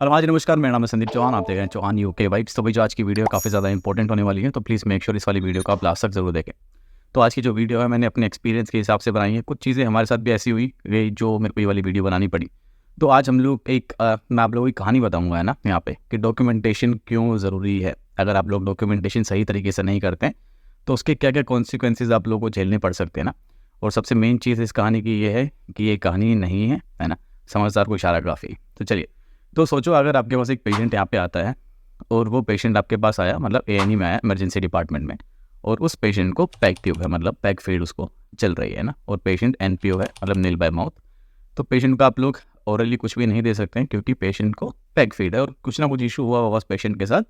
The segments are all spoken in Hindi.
और हाँ जी, नमस्कार। मेरा नाम है संदीप चौहान। आप देख रहे हैं चौहान यूके वाइब्स। तो भाई जो आज की वीडियो काफ़ी ज़्यादा इंपॉर्टेंट होने वाली है, तो प्लीज़ मेक श्योर इस वाली वीडियो को आप लास्ट तक ज़रूर देखें। तो आज की जो वीडियो है मैंने अपने एक्सपीरियंस के हिसाब से बनाई है। कुछ चीज़ें हमारे साथ भी ऐसी हुई गई जो मेरे को ये वाली वीडियो बनानी पड़ी। तो आज हम लोग मैं आप लोगों की कहानी बताऊँगा है ना यहाँ पे, कि डॉक्यूमेंटेशन क्यों ज़रूरी है। अगर आप लोग डॉक्यूमेंटेशन सही तरीके से नहीं करते हैं तो उसके क्या क्या कॉन्सिक्वेंसेज आप लोगों को झेलने पड़ सकते हैं ना। और सबसे मेन चीज़ इस कहानी की ये है कि ये कहानी नहीं है ना, समझदार को इशारा काफ़ी। तो चलिए, तो सोचो अगर आपके पास एक पेशेंट यहाँ पे आता है और वो पेशेंट आपके पास आया, मतलब एएनई में आया, इमरजेंसी डिपार्टमेंट में, और उस पेशेंट को पैक ट्यूब है, मतलब पैक फीड उसको चल रही है ना, और पेशेंट एनपीओ है, मतलब नील बाय माउथ। तो पेशेंट को आप लोग ओरली कुछ भी नहीं दे सकते हैं क्योंकि पेशेंट को पैक फीड है और कुछ ना कुछ इशू हुआ होगा उस पेशेंट के साथ,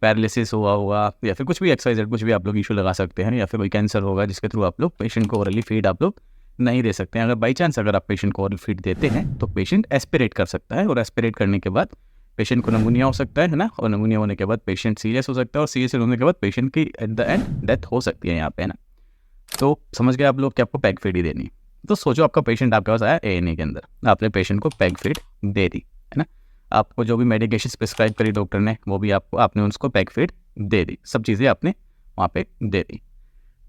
पैरालिसिस हुआ होगा या फिर कुछ भी एक्सरसाइज, कुछ भी आप लोग इशू लगा सकते हैं, या फिर कोई कैंसर होगा जिसके थ्रू आप लोग पेशेंट को ओरली फीड आप लोग नहीं दे सकते हैं। अगर बाई चांस अगर आप पेशेंट को ओरल फीड देते हैं तो पेशेंट एस्पिरेट कर सकता है, और एस्पिरेट करने के बाद पेशेंट को नमूनिया हो सकता है ना, और नमूनिया होने के बाद पेशेंट सीरियस हो सकता है, और सीरियस होने के बाद पेशेंट की एट द एंड डेथ हो सकती है यहाँ पे, है ना। तो समझ गए आप लोग कि आपको पैक फीड ही देनी है। तो सोचो आपका पेशेंट आपके पास आया एएनई के अंदर, आपने पेशेंट को पैक फीड दे दी, है ना। आपको जो भी मेडिकेशन प्रिस्क्राइब करी डॉक्टर ने वो भी आपने उसको पैक फीड दे दी, सब चीज़ें आपने वहाँ पे दे दी।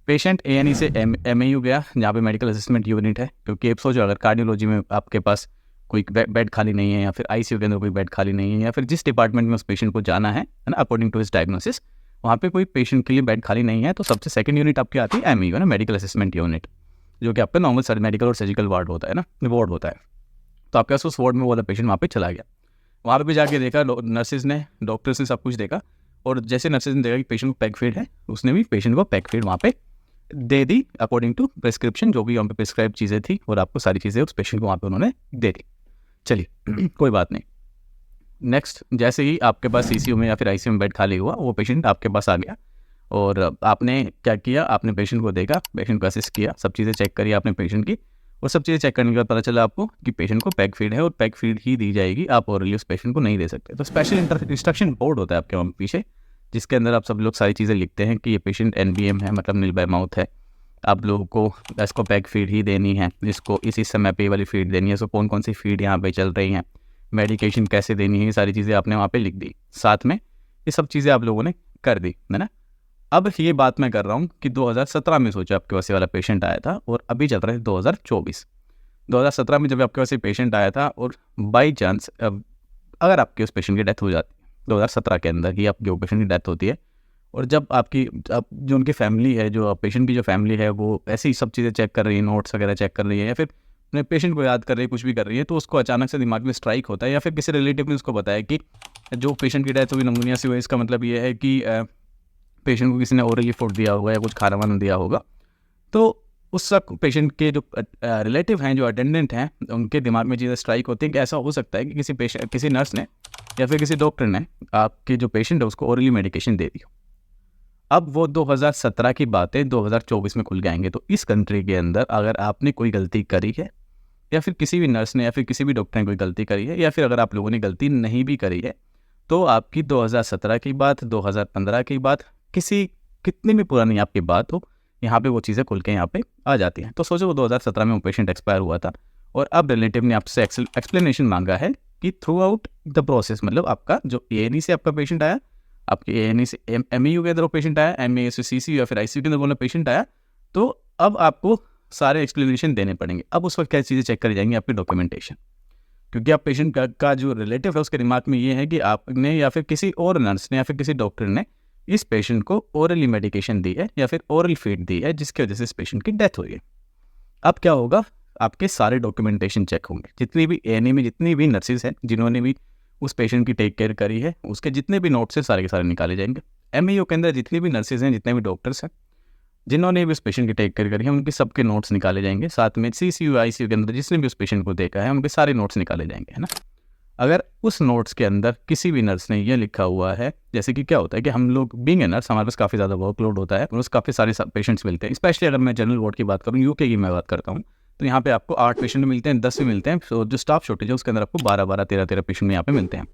पेशेंट एएनई से एमएयू गया जहाँ पे मेडिकल असिस्टेंट यूनिट है, क्योंकि अब सोचो अगर कार्डियोलॉजी में आपके पास कोई बेड खाली नहीं है, या फिर आईसीयू के अंदर कोई बेड खाली नहीं है, या फिर जिस डिपार्टमेंट में उस पेशेंट को जाना है ना, अकॉर्डिंग टू हिज डायग्नोसिस, वहाँ पे कोई पेशेंट के लिए बेड खाली नहीं है, तो सबसे सेकंड यूनिट आपकी आती है एमईयू, है ना, मेडिकल असिस्टेंट यूनिट, जो कि आपका नॉर्मल मेडिकल और सर्जिकल वार्ड होता है ना, वार्ड होता है। तो आपके पास उस वार्ड में वो वाला पेशेंट वहाँ पे चला गया। वहाँ पे भी जाके देखा, नर्सिस ने, डॉक्टर्स ने सब कुछ देखा, और जैसे नर्सिस ने देखा कि पेशेंट को पैक फीड है, उसने भी पेशेंट को पैक फीड वहाँ पे दे दी अकॉर्डिंग टू प्रिस्क्रिप्शन, जो भी वहाँ पे प्रिस्क्राइब चीज़ें थी, और आपको सारी चीज़ें उस पेशेंट को वहाँ पे उन्होंने दे दी। चलिए कोई बात नहीं। नेक्स्ट, जैसे ही आपके पास सीसीयू में या फिर आईसीयू में बेड खाली हुआ, वो पेशेंट आपके पास आ गया, और आपने क्या किया, आपने पेशेंट को देखा, पेशेंट को असिस्ट किया, सब चीज़ें चेक करी आपने पेशेंट की, और सब चीज़ें चेक करने के बाद पता चला आपको कि पेशेंट को पैक फीड है और पैक फीड ही दी जाएगी, आप ओरली उस पेशेंट को नहीं दे सकते। तो स्पेशल इंस्ट्रक्शन बोर्ड होता है आपके वहाँ पीछे, जिसके अंदर आप सब लोग सारी चीज़ें लिखते हैं कि ये पेशेंट एनबीएम है, मतलब नील बाय माउथ है, आप लोगों को इसको पैक फीड ही देनी है, इसको इसी समय पे वाली फीड देनी है, सो कौन कौन सी फीड यहाँ पे चल रही हैं, मेडिकेशन कैसे देनी है, ये सारी चीज़ें आपने वहाँ पे लिख दी। साथ में ये सब चीज़ें आप लोगों ने कर दी, है ना। अब ये बात मैं कर रहा हूँ कि 2017 में सोचा आपके पास ये वाला पेशेंट आया था, और अभी चल रहा है 2024। 2017 में जब आपके पास ये पेशेंट आया था, और बाई चांस अगर आपके उस पेशेंट की डेथ हो जाती है 2017 के अंदर ही, आपके पेशेंट की डेथ होती है, और जब आपकी जो उनकी फैमिली है, जो पेशेंट की जो फैमिली है, वो ऐसे ही सब चीज़ें चेक कर रही है, नोट्स वगैरह चेक कर रही है, या फिर अपने पेशेंट को याद कर रही है, कुछ भी कर रही है, तो उसको अचानक से दिमाग में स्ट्राइक होता है, या फिर किसी रिलेटिव ने उसको बताया कि जो पेशेंट की डेथ हुई नमूनिया से हुई, इसका मतलब ये है कि पेशेंट को किसी ने ओरली फूड दिया होगा या कुछ खाना वाना दिया होगा। तो उस वक्त पेशेंट के जो रिलेटिव हैं, जो अटेंडेंट हैं, उनके दिमाग में चीज़ें स्ट्राइक होती हैं कि ऐसा हो सकता है कि किसी नर्स ने या फिर किसी डॉक्टर ने आपके जो पेशेंट है उसको ओरली मेडिकेशन दे दी हो। अब वो 2017 की बातें 2024 में खुल के आएंगे। तो इस कंट्री के अंदर अगर आपने कोई गलती करी है, या फिर किसी भी नर्स ने या फिर किसी भी डॉक्टर ने कोई गलती करी है, या फिर अगर आप लोगों ने गलती नहीं भी करी है, तो आपकी 2017 की बात, 2015 की बात, कितनी भी पुरानी आपकी बात हो, यहाँ पे वो चीज़ें खुल के यहाँ पे आ जाती हैं। तो सोचो वो 2017 में वो पेशेंट एक्सपायर हुआ था, और अब रिलेटिव ने आपसे एक्सप्लेनेशन मांगा है कि थ्रू आउट द प्रोसेस, मतलब आपका जो एएनई से आपका पेशेंट आया, आपके एएनई से एमईयू के अंदर वो पेशेंट आया, एमईयू से सीसीयू या फिर आईसीयू के अंदर वो पेशेंट आया, तो अब आपको सारे एक्सप्लेनेशन देने पड़ेंगे। अब उस वक्त क्या चीज़ें चेक करी जाएंगी, आपकी डॉक्यूमेंटेशन, क्योंकि आप पेशेंट का जो रिलेटिव है उसके दिमाग में ये है कि आपने या फिर किसी और नर्स ने या फिर किसी डॉक्टर ने इस पेशेंट को ओरली मेडिकेशन दी है या फिर ओरल फीड दी है, जिसकी वजह से इस पेशेंट की डेथ हुई है। अब क्या होगा, आपके सारे डॉक्यूमेंटेशन चेक होंगे, जितनी भी एएनई में जितनी भी नर्सेज हैं जिन्होंने भी उस पेशेंट की टेक केयर करी है, उसके जितने भी नोट्स हैं सारे के सारे निकाले जाएंगे। एमईयू के अंदर जितनी भी नर्सेज हैं, जितने भी डॉक्टर्स हैं जिन्होंने भी उस पेशेंट की टेक केयर करी है, उनके सबके नोट्स निकाले जाएंगे। साथ में सीसीयू आईसीयू के अंदर जिसने भी उस पेशेंट को देखा है, उनके सारे नोट्स निकाले जाएंगे, है ना। अगर उस नोट्स के अंदर किसी भी नर्स ने यह लिखा हुआ है, जैसे कि क्या होता है कि हम लोग बीइंग ए नर्स, हमारे पास काफ़ी ज़्यादा वर्कलोड होता है, और काफ़ी सारे पेशेंट्स मिलते हैं। स्पेशली अगर मैं जनरल वार्ड की बात करूँ, यूके की मैं बात करता हूँ, तो यहाँ पे आपको 8 पेशेंट मिलते हैं, 10 भी मिलते हैं। तो जो स्टाफ शॉर्टेज है उसके अंदर आपको 12-12, 13-13 पेशेंट यहाँ पे मिलते हैं।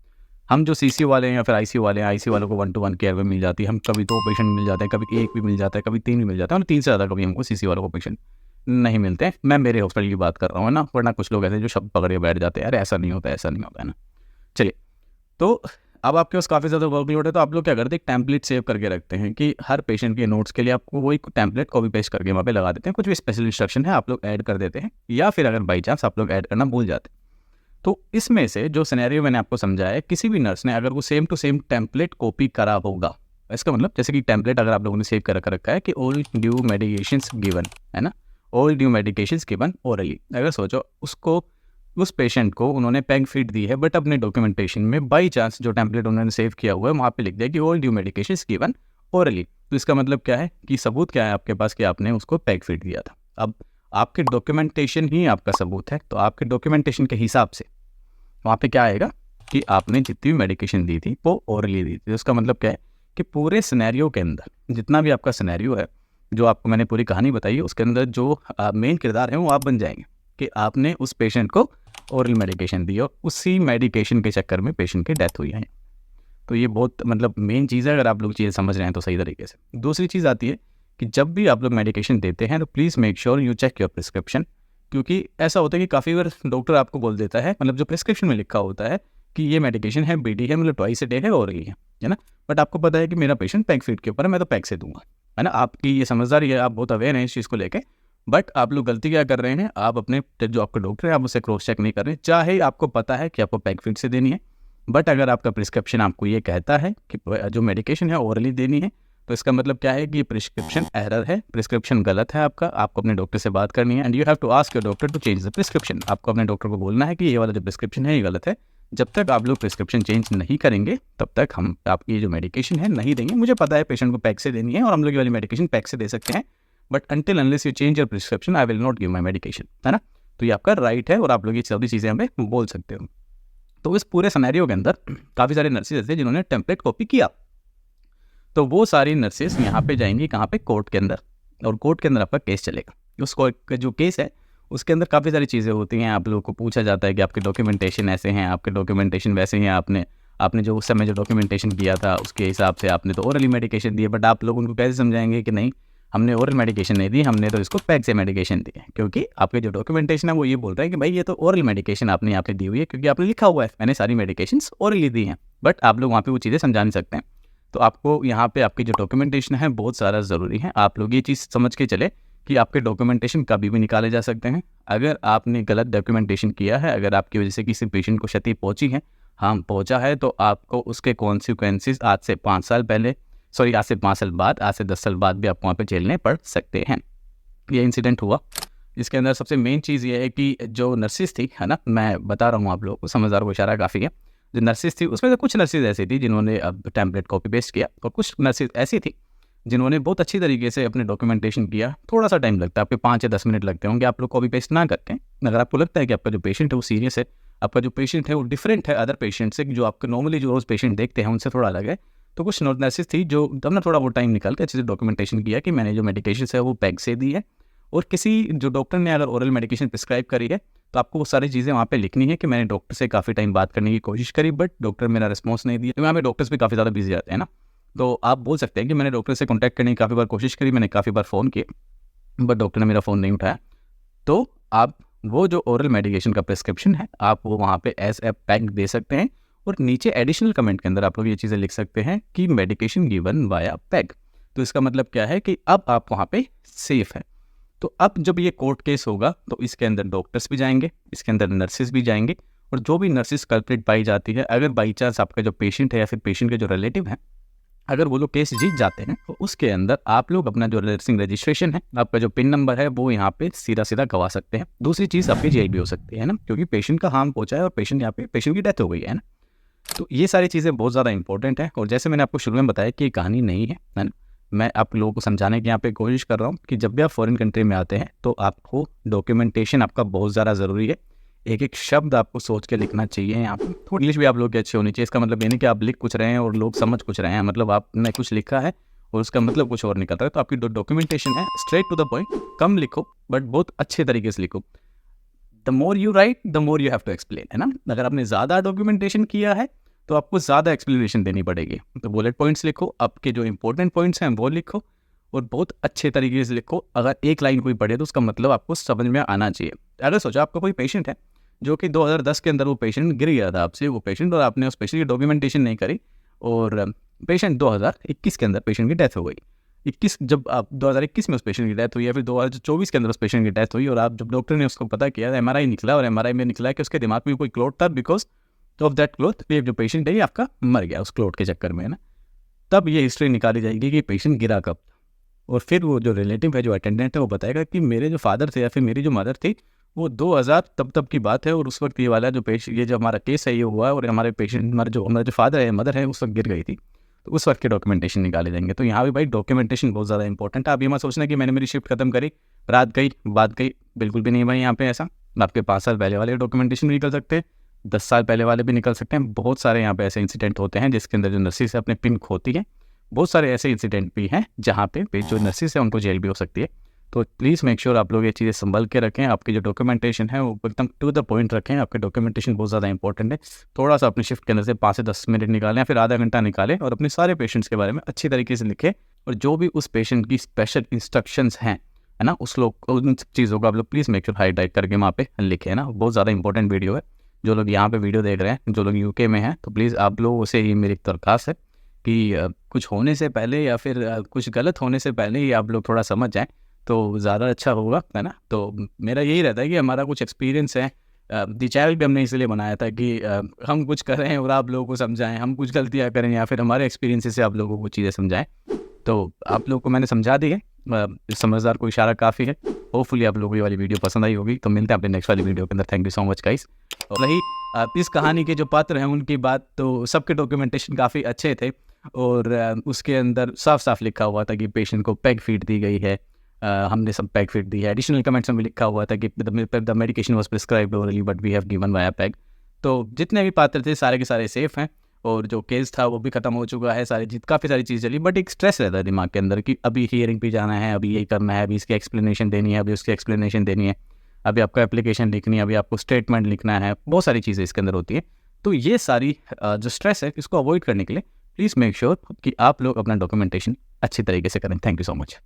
हम जो सीसीयू वाले हैं या फिर आईसीयू वाले हैं, आईसीयू वालों को 1-to-1 केयर में मिल जाती है, हम कभी 2 पेशेंट मिल जाते हैं, कभी 1 भी मिल जाता है, कभी 3 भी मिल जाता है, और 3 से ज़्यादा कभी हमको सीसीयू वालों को पेशेंट नहीं मिलते हैं। मैं मेरे हॉस्पिटल की बात कर रहा हूँ ना, वरना कुछ लोग ऐसे जो शब्द पकड़ के बैठ जाते हैं, अरे ऐसा नहीं होता, ऐसा नहीं होता है ना। चलिए, तो अब आपके पास काफ़ी ज़्यादा वर्कलोड है, तो आप लोग क्या करते हैं, एक टेम्पलेट सेव करके रखते हैं कि हर पेशेंट के नोट्स के लिए आपको वो एक टेम्पलेट कॉपी पेस्ट करके वहाँ पे लगा देते हैं। कुछ भी स्पेशल इंस्ट्रक्शन है आप लोग ऐड कर देते हैं, या फिर अगर बाई चांस आप लोग ऐड करना भूल जाते हैं, तो इसमें से जो सिनेरियो मैंने आपको समझाया है, किसी भी नर्स ने अगर वो same to same template copy करा होगा, इसका मतलब जैसे कि टेम्पलेट अगर आप लोगों ने सेव कर रखा है कि ऑल ड्यू मेडिकेशंस गिवन, है ना, all due medications given orally, अगर सोचो उसको, उस पेशेंट को उन्होंने पैग फीड दी है, बट अपने डॉक्यूमेंटेशन में बाई चांस जो टेम्पलेट उन्होंने सेव किया हुआ है वहाँ पे लिख दिया कि all due medications given orally, तो इसका मतलब क्या है कि सबूत क्या है आपके पास कि आपने उसको पैग फीड दिया था। अब आपके डॉक्यूमेंटेशन ही आपका सबूत है, तो आपके डॉक्यूमेंटेशन के हिसाब से वहाँ पे क्या आएगा कि आपने जितनी भी मेडिकेशन दी थी वो ओरली दी थी। उसका मतलब क्या है कि पूरे सिनेरियो के अंदर जितना भी आपका सिनेरियो है, जो आपको मैंने पूरी कहानी बताई है, उसके अंदर जो मेन किरदार है वो आप बन जाएंगे कि आपने उस पेशेंट को ओरल मेडिकेशन दी और उसी मेडिकेशन के चक्कर में पेशेंट की डेथ हुई है। तो ये बहुत मतलब मेन चीज़ है, अगर आप लोग चीज़ें समझ रहे हैं तो सही तरीके से। दूसरी चीज़ आती है कि जब भी आप लोग मेडिकेशन देते हैं तो please make sure you check your prescription, क्योंकि ऐसा होता है कि काफ़ी बार डॉक्टर आपको बोल देता है, मतलब जो प्रिस्क्रिप्शन में लिखा होता है कि ये मेडिकेशन है BD है, मतलब ट्वाइस ए डे है और है ना, बट आपको पता है कि मेरा पेशेंट पैग फीड के ऊपर है, मैं तो पैग से दूंगा, है ना, आपकी ये समझदारी है, आप बहुत अवेयर हैं इस चीज़ को लेकर, बट आप लोग गलती क्या कर रहे हैं, आप अपने जो आपके डॉक्टर है आप उसे क्रॉस चेक नहीं कर रहे हैं। चाहे आपको पता है कि आपको पैग फीड से देनी है, बट अगर आपका प्रिस्क्रिप्शन आपको ये कहता है कि जो मेडिकेशन है ओरली देनी है, तो इसका मतलब क्या है कि प्रिस्क्रिप्शन एरर है, प्रिस्क्रिप्शन गलत है आपका, आपको अपने डॉक्टर से बात करनी है and you have to ask your doctor to change the prescription. आपको अपने डॉक्टर को बोलना है कि ये वाला जो प्रिस्क्रिप्शन है ये गलत है। जब तक आप लोग प्रिस्क्रिप्शन चेंज नहीं करेंगे तब तक हम आपकी जो मेडिकेशन है नहीं देंगे। मुझे पता है पेशेंट को पैक से देनी है और हम लोग ये वाली मेडिकेशन पैक से दे सकते हैं, but until unless you change your prescription I will not give my medication, है ना। तो ये आपका राइट है और आप लोग ये सभी चीज़ें हमें बोल सकते हो। तो इस पूरे सिनेरियो के अंदर काफ़ी सारे नर्सेज ऐसे जिन्होंने टेम्पलेट कॉपी किया, तो वो सारी नर्सेज यहाँ पे जाएंगी कहाँ पे, कोर्ट के अंदर, और कोर्ट के अंदर आपका केस चलेगा। उस कोर्ट का जो केस है उसके अंदर काफ़ी सारी चीज़ें होती हैं, आप लोगों को पूछा जाता है कि आपके डॉक्यूमेंटेशन ऐसे हैं, आपके डॉक्यूमेंटेशन वैसे हैं, आपने जो उस समय जो डॉक्यूमेंटेशन किया था उसके हिसाब से आपने तो ओरली मेडिकेशन दी है, बट आप लोग उनको कैसे समझाएंगे कि नहीं हमने ओरल मेडिकेशन नहीं दी, हमने तो इसको पैग से मेडिकेशन दी है, क्योंकि आपके जो डॉक्यूमेंटेशन है वो ये बोल रहा है कि भाई ये तो ओरल मेडिकेशन आपने यहाँ पे दी हुई है, क्योंकि आपने लिखा हुआ है मैंने सारी मेडिकेशन ओरली दी हैं, बट आप लोग वहाँ पे वो चीज़ें समझा नहीं सकते हैं। तो आपको यहाँ पे आपकी जो डॉक्यूमेंटेशन है बहुत सारा ज़रूरी है। आप लोग ये चीज़ समझ के चले कि आपके डॉक्यूमेंटेशन कभी भी निकाले जा सकते हैं। अगर आपने गलत डॉक्यूमेंटेशन किया है, अगर आपकी वजह से किसी पेशेंट को क्षति पहुँची है, हाँ पहुँचा है, तो आपको उसके कॉन्सिक्वेंसेस आज से 5 साल पहले, सॉरी आज से 5 साल बाद, आज से 10 साल बाद भी आपको वहाँ पे झेलने पड़ सकते हैं। ये इंसिडेंट हुआ। इसके अंदर सबसे मेन चीज़ ये है कि जो नर्सिस थी, है ना, मैं बता रहा हूँ आप लोगों को, समझदार को इशारा काफ़ी है। जो नर्सिस थी उसमें से कुछ नर्सिस ऐसी थी जिन्होंने अब टेम्पलेट कॉपी पेस्ट किया, और कुछ नर्सिस ऐसी थी जिन्होंने बहुत अच्छी तरीके से अपने डॉक्यूमेंटेशन किया। थोड़ा सा टाइम लगता है, आपके 5 या 10 मिनट लगते होंगे, आप लोग कॉपी पेस्ट ना करके। अगर आपको लगता है कि आपका जो पेशेंट है वो सीरियस है, आपका जो पेशेंट है वो डिफरेंट है अदर पेशेंट से, जो आपके नॉर्मली जो रोज़ पेशेंट देखते हैं उनसे थोड़ा अलग है, तो कुछ नर्सिस थी जो तब ना थोड़ा वो टाइम निकाल के अच्छे से डॉक्यूमेंटेशन किया कि मैंने जो मेडिकेशन है वो पैग से दी है, और किसी जो डॉक्टर ने अगर ओरल मेडिकेशन प्रिस्क्राइब करी है तो आपको वो सारी चीज़ें वहाँ पे लिखनी है कि मैंने डॉक्टर से काफ़ी टाइम बात करने की कोशिश करी, बट डॉक्टर मेरा रिस्पॉन्स नहीं दिया। तो यहाँ पे डॉक्टर्स भी काफ़ी ज़्यादा बिजी रहते हैं ना, तो आप बोल सकते हैं कि मैंने डॉक्टर से कॉन्टैक्ट करने की काफ़ी बार कोशिश करी, मैंने काफ़ी बार फ़ोन किए, बट डॉक्टर ने मेरा फ़ोन नहीं उठाया। तो आप वो जो ओरल मेडिकेशन का प्रिस्क्रिप्शन है आप वो वहाँ पे एज ए पैक दे सकते हैं, और नीचे एडिशनल कमेंट के अंदर आप लोग ये चीज़ें लिख सकते हैं कि मेडिकेशन गिवन वाया पैग। तो इसका मतलब क्या है कि अब आप वहाँ पे सेफ है। तो अब जब ये कोर्ट केस होगा तो इसके अंदर डॉक्टर्स भी जाएंगे, इसके अंदर नर्सेज भी जाएंगे, और जो भी नर्सेज कल्प्रिट पाई जाती है, अगर बाई चांस आपका जो पेशेंट है या फिर पेशेंट के जो रिलेटिव हैं, अगर वो लोग केस जीत जाते हैं, तो उसके अंदर आप लोग अपना जो नर्सिंग रजिस्ट्रेशन है, आपका जो पिन नंबर है वो यहाँ पे सीधा सीधा गवा सकते हैं। दूसरी चीज़ आपकी जेल भी हो सकती है ना, क्योंकि पेशेंट का हार्म पहुंचा है और पेशेंट यहाँ पे पेशेंट की डेथ हो गई है ना। तो ये सारी चीज़ें बहुत ज़्यादा इंपॉर्टेंट है, और जैसे मैंने आपको शुरू में बताया कि ये कहानी नहीं है ना, मैं आप लोगों को समझाने की यहाँ पे कोशिश कर रहा हूँ कि जब भी आप फॉरेन कंट्री में आते हैं तो आपको डॉक्यूमेंटेशन आपका बहुत ज़्यादा ज़रूरी है। एक एक शब्द आपको सोच के लिखना चाहिए। यहाँ पे थोड़ी इंग्लिश भी आप लोग की अच्छी होनी चाहिए। इसका मतलब ये नहीं कि आप लिख कुछ रहे हैं और लोग समझ कुछ रहे हैं, मतलब आपने कुछ लिखा है और उसका मतलब कुछ और निकल रहा है। तो आपकी डॉक्यूमेंटेशन है स्ट्रेट टू द पॉइंट, कम लिखो बट बहुत अच्छे तरीके से लिखो। The more you write the more you have to explain, है ना। अगर आपने ज़्यादा डॉक्यूमेंटेशन किया है तो आपको ज़्यादा एक्सप्लेनेशन देनी पड़ेगी। तो बुलेट पॉइंट्स लिखो, आपके जो इंपॉर्टेंट पॉइंट्स हैं वो लिखो, और बहुत अच्छे तरीके से लिखो। अगर एक लाइन कोई पढ़े तो उसका मतलब आपको समझ में आना चाहिए। अगर सोचो आपका कोई पेशेंट है जो कि 2010 के अंदर वो पेशेंट गिर गया था आपसे वो पेशेंट, और आपने उस पेशेंट की डॉक्यूमेंटेशन नहीं करी, और पेशेंट 2021 के अंदर पेशेंट की डेथ हो गई। 21 जब आप 2021 में उस पेशेंट की डेथ हुई, या फिर 2024 के अंदर उस पेशेंट की डेथ हुई, और आप जब डॉक्टर ने उसको पता किया, एमआरआई निकला, और एमआरआई में निकला कि उसके दिमाग में कोई क्लोट था, बिकॉज ऑफ दैट क्लोट ये जो पेशेंट है ये आपका मर गया उस क्लोट के चक्कर में, है ना। तब ये हिस्ट्री निकाली जाएगी कि पेशेंट गिरा कब, और फिर वो जो रिलेटिव है, जो अटेंडेंट है, वो बताएगा कि मेरे जो फादर थे या फिर मेरी जो मदर थी, वो 2000 तब की बात है, और उस वक्त ये वाला जो ये जो हमारा केस है ये हुआ है, और हमारे पेशेंट हमारा जो फादर है मदर है उस वक्त गिर गई थी, तो उस वक्त के डॉक्यूमेंटेशन निकाले जाएंगे। तो यहाँ भी भाई डॉक्यूमेंटेशन बहुत ज़्यादा इंपॉर्टेंट है। आप ये मत सोचना कि मैंने मेरी शिफ्ट खत्म करी, रात गई, बात गई, बिल्कुल भी नहीं भाई। यहाँ पे ऐसा आपके 5 साल पहले वाले डॉक्यूमेंटेशन भी निकल सकते हैं, 10 साल पहले वाले भी निकल सकते हैं। बहुत सारे यहाँ पे ऐसे इंसिडेंट होते हैं जिसके अंदर जो नर्सिस है अपने पिन खोती है। बहुत सारे ऐसे इंसिडेंट भी हैं जहाँ पे जो नर्सिस है उनको जेल भी हो सकती है। तो प्लीज़ मेक श्योर आप लोग ये चीज़ें संभल के रखें, आपकी जो डॉक्यूमेंटेशन है वो एकदम टू द पॉइंट रखें। आपके डॉक्यूमेंटेशन बहुत ज़्यादा इंपॉर्टेंट है। थोड़ा सा अपनी शिफ्ट के अंदर से 5 से 10 मिनट निकालें, या फिर आधा घंटा निकालें, और अपने सारे पेशेंट्स के बारे में अच्छी तरीके से लिखें, और जो भी उस पेशेंट की स्पेशल इंस्ट्रक्शंस हैं, है ना, उन चीज़ों को आप लोग प्लीज़ मेक श्योर हाईलाइट करके वहाँ पे लिखें, है ना। बहुत ज़्यादा इंपॉर्टेंट वीडियो है। जो लोग यहाँ पे वीडियो देख रहे हैं, जो लोग यूके में हैं, तो प्लीज़ आप लोगों से ही मेरी दरख्वास्त है कि कुछ होने से पहले या फिर कुछ गलत होने से पहले ही आप लोग थोड़ा समझ जाएँ तो ज़्यादा अच्छा होगा, है ना। तो मेरा यही रहता है कि हमारा कुछ एक्सपीरियंस है, दी चैनल भी हमने इसलिए बनाया था कि हम कुछ करें और आप लोगों को समझाएं, हम कुछ गलतियां करें या फिर हमारे एक्सपीरियंस से आप लोगों को चीज़ें समझाएं। तो आप लोगों को मैंने समझा दी है, समझदार को इशारा काफ़ी है। होपफुली आप लोगों को ये वाली वीडियो पसंद आई होगी। तो मिलते हैं अपने नेक्स्ट वाली वीडियो के अंदर। Thank you so much guys. और रही इस कहानी के जो पात्र हैं उनकी बात, तो सबके डॉक्यूमेंटेशन काफ़ी अच्छे थे, और उसके अंदर साफ साफ लिखा हुआ था कि पेशेंट को पैग फीड दी गई है। हमने सब पैग फीड दी है। एडिशनल कमेंट्स में भी लिखा हुआ था कि the medication was prescribed orally but we have given via PEG. तो जितने भी पात्र थे सारे के सारे सेफ हैं, और जो केस था वो भी ख़त्म हो चुका है। काफ़ी सारी चीज़ चली, बट एक स्ट्रेस रहता है दिमाग के अंदर कि अभी हियरिंग पे जाना है, अभी यही करना है, अभी इसकी एक्सप्लेनेशन देनी है, अभी उसकी एक्सप्लेनेशन देनी है, अभी आपको एप्लीकेशन लिखनी है, अभी आपको स्टेटमेंट लिखना है। बहुत सारी चीज़ें इसके अंदर होती है। तो ये सारी जो स्ट्रेस है इसको अवॉइड करने के लिए प्लीज़ मेक श्योर कि आप लोग अपना डॉक्यूमेंटेशन अच्छी तरीके से करें। Thank you so much.